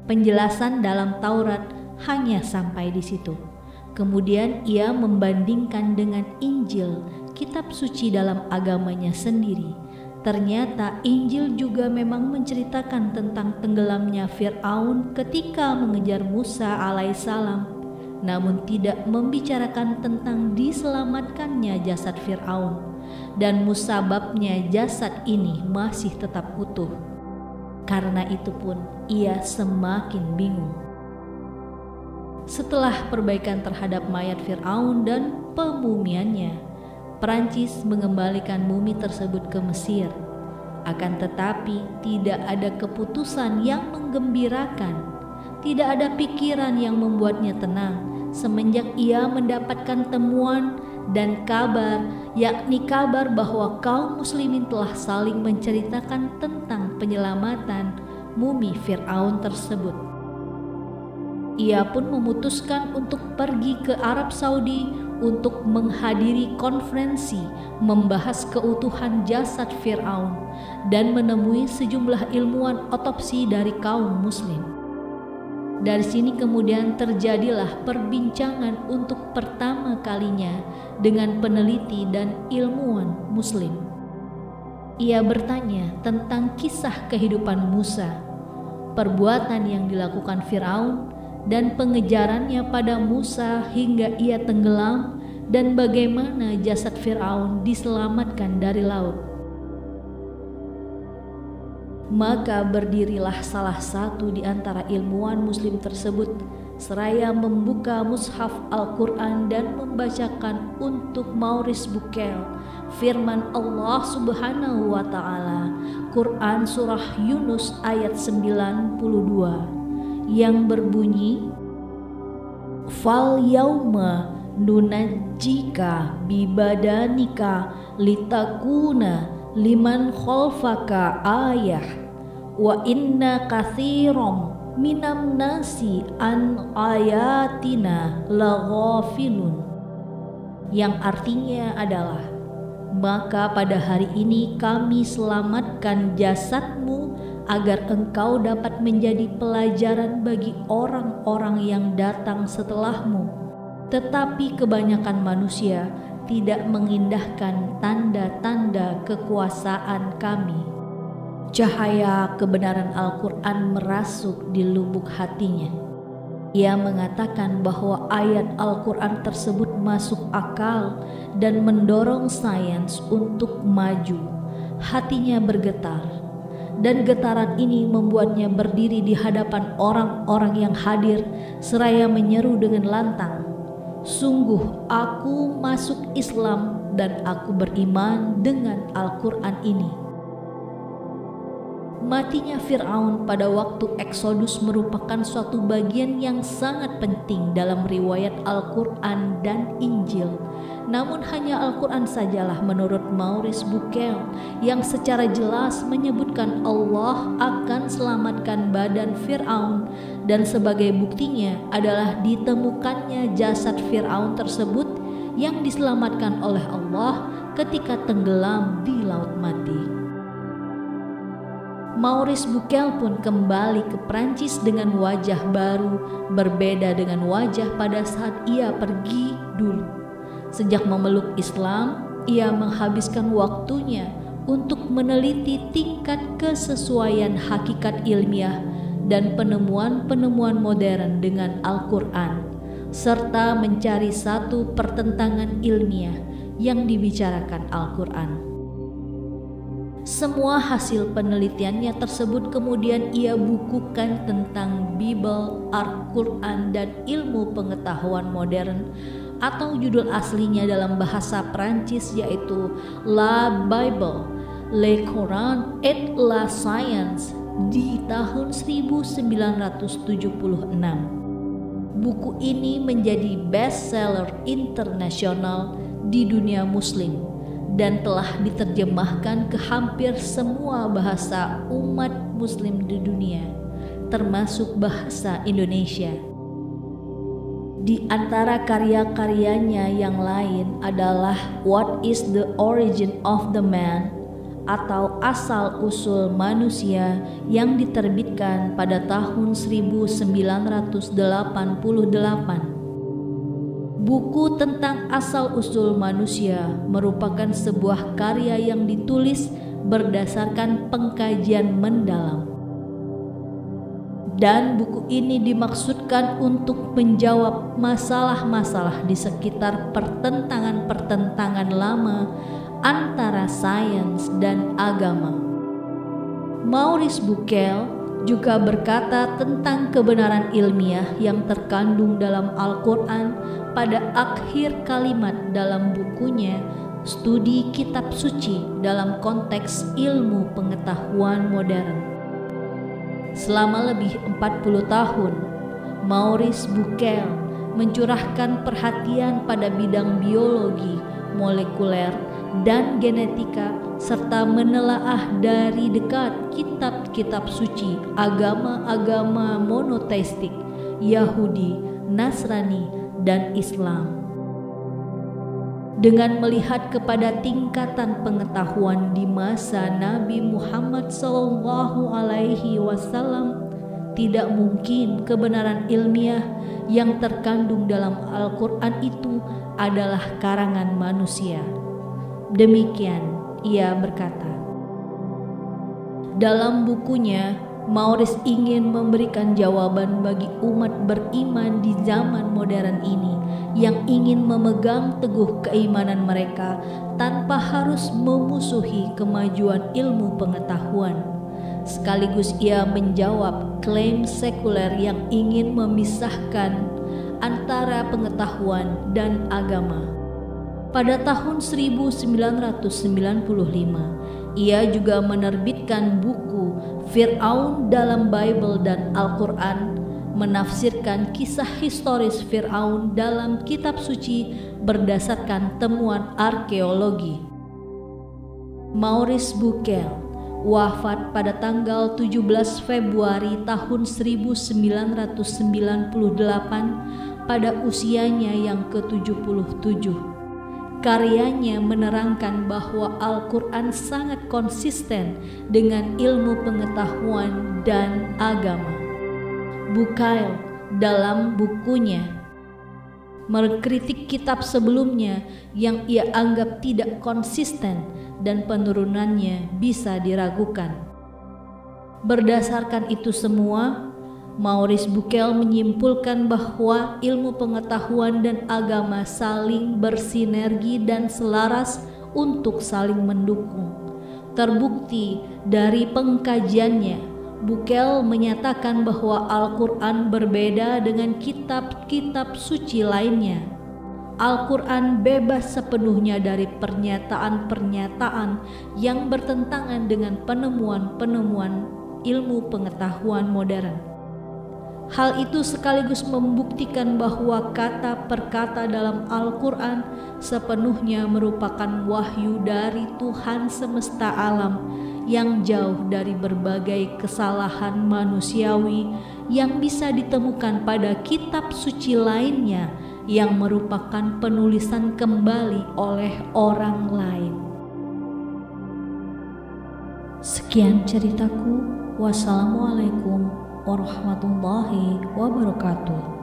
Penjelasan dalam Taurat hanya sampai di situ. Kemudian ia membandingkan dengan Injil, kitab suci dalam agamanya sendiri. Ternyata Injil juga memang menceritakan tentang tenggelamnya Fir'aun ketika mengejar Musa alaihissalam, namun tidak membicarakan tentang diselamatkannya jasad Fir'aun, dan musababnya jasad ini masih tetap utuh. Karena itu pun ia semakin bingung. Setelah perbaikan terhadap mayat Fir'aun dan pemumiannya, Prancis mengembalikan mumi tersebut ke Mesir. Akan tetapi tidak ada keputusan yang menggembirakan, tidak ada pikiran yang membuatnya tenang semenjak ia mendapatkan temuan dan kabar, yakni kabar bahwa kaum muslimin telah saling menceritakan tentang penyelamatan mumi Fir'aun tersebut. Ia pun memutuskan untuk pergi ke Arab Saudi untuk menghadiri konferensi membahas keutuhan jasad Fir'aun dan menemui sejumlah ilmuwan otopsi dari kaum muslim. Dari sini kemudian terjadilah perbincangan untuk pertama kalinya dengan peneliti dan ilmuwan muslim. Ia bertanya tentang kisah kehidupan Musa, perbuatan yang dilakukan Fir'aun, dan pengejarannya pada Musa hingga ia tenggelam, dan bagaimana jasad Fir'aun diselamatkan dari laut. Maka berdirilah salah satu di antara ilmuwan muslim tersebut seraya membuka mushaf Al-Quran dan membacakan untuk Maurice Bucaille firman Allah Subhanahu wa Ta'ala, Quran Surah Yunus ayat 92, yang berbunyi, fal yauma nunajjika bibadanika litakuna liman khalfaka ayah wa inna katsiran minam nasi an ayatina laghafilun, yang artinya adalah, maka pada hari ini kami selamatkan jasadmu agar engkau dapat menjadi pelajaran bagi orang-orang yang datang setelahmu. Tetapi kebanyakan manusia tidak mengindahkan tanda-tanda kekuasaan kami. Cahaya kebenaran Al-Quran merasuk di lubuk hatinya. Ia mengatakan bahwa ayat Al-Quran tersebut masuk akal dan mendorong sains untuk maju. Hatinya bergetar, dan getaran ini membuatnya berdiri di hadapan orang-orang yang hadir seraya menyeru dengan lantang, sungguh aku masuk Islam dan aku beriman dengan Al-Quran ini. Matinya Fir'aun pada waktu Eksodus merupakan suatu bagian yang sangat penting dalam riwayat Al-Quran dan Injil. Namun hanya Al-Quran sajalah menurut Maurice Bucaille yang secara jelas menyebutkan Allah akan selamatkan badan Fir'aun, dan sebagai buktinya adalah ditemukannya jasad Fir'aun tersebut yang diselamatkan oleh Allah ketika tenggelam di Laut Mati. Maurice Bucaille pun kembali ke Prancis dengan wajah baru, berbeda dengan wajah pada saat ia pergi dulu. Sejak memeluk Islam, ia menghabiskan waktunya untuk meneliti tingkat kesesuaian hakikat ilmiah dan penemuan-penemuan modern dengan Al-Quran, serta mencari satu pertentangan ilmiah yang dibicarakan Al-Quran. Semua hasil penelitiannya tersebut kemudian ia bukukan tentang Bible, Al-Quran, dan ilmu pengetahuan modern, atau judul aslinya dalam bahasa Prancis yaitu La Bible, Le Coran et la Science di tahun 1976. Buku ini menjadi bestseller internasional di dunia muslim dan telah diterjemahkan ke hampir semua bahasa umat muslim di dunia, termasuk bahasa Indonesia. Di antara karya-karyanya yang lain adalah What is the Origin of the Man, atau Asal-usul Manusia yang diterbitkan pada tahun 1988. Buku tentang asal-usul manusia merupakan sebuah karya yang ditulis berdasarkan pengkajian mendalam. Dan buku ini dimaksudkan untuk menjawab masalah-masalah di sekitar pertentangan-pertentangan lama antara sains dan agama. Maurice Bucaille juga berkata tentang kebenaran ilmiah yang terkandung dalam Al-Quran pada akhir kalimat dalam bukunya Studi Kitab Suci dalam Konteks Ilmu Pengetahuan Modern. Selama lebih 40 tahun, Maurice Bucaille mencurahkan perhatian pada bidang biologi, molekuler, dan genetika serta menelaah dari dekat kitab-kitab suci agama-agama monoteistik, Yahudi, Nasrani, dan Islam. Dengan melihat kepada tingkatan pengetahuan di masa Nabi Muhammad SAW, tidak mungkin kebenaran ilmiah yang terkandung dalam Al-Quran itu adalah karangan manusia. Demikian ia berkata. Dalam bukunya, Maurice ingin memberikan jawaban bagi umat beriman di zaman modern ini yang ingin memegang teguh keimanan mereka tanpa harus memusuhi kemajuan ilmu pengetahuan. Sekaligus ia menjawab klaim sekuler yang ingin memisahkan antara pengetahuan dan agama. Pada tahun 1995, ia juga menerbitkan buku Fir'aun dalam Bible dan Al-Quran, menafsirkan kisah historis Fir'aun dalam kitab suci berdasarkan temuan arkeologi. Maurice Bucaille wafat pada tanggal 17 Februari tahun 1998 pada usianya yang ke-77. Karyanya menerangkan bahwa Al-Quran sangat konsisten dengan ilmu pengetahuan dan agama. Bucaille dalam bukunya mengkritik kitab sebelumnya yang ia anggap tidak konsisten dan penurunannya bisa diragukan. Berdasarkan itu semua, Maurice Bucaille menyimpulkan bahwa ilmu pengetahuan dan agama saling bersinergi dan selaras untuk saling mendukung. Terbukti dari pengkajiannya, Bucaille menyatakan bahwa Al-Quran berbeda dengan kitab-kitab suci lainnya. Al-Quran bebas sepenuhnya dari pernyataan-pernyataan yang bertentangan dengan penemuan-penemuan ilmu pengetahuan modern. Hal itu sekaligus membuktikan bahwa kata per kata dalam Al-Quran sepenuhnya merupakan wahyu dari Tuhan semesta alam yang jauh dari berbagai kesalahan manusiawi yang bisa ditemukan pada kitab suci lainnya yang merupakan penulisan kembali oleh orang lain. Sekian ceritaku. Wassalamualaikum warahmatullahi wabarakatuh.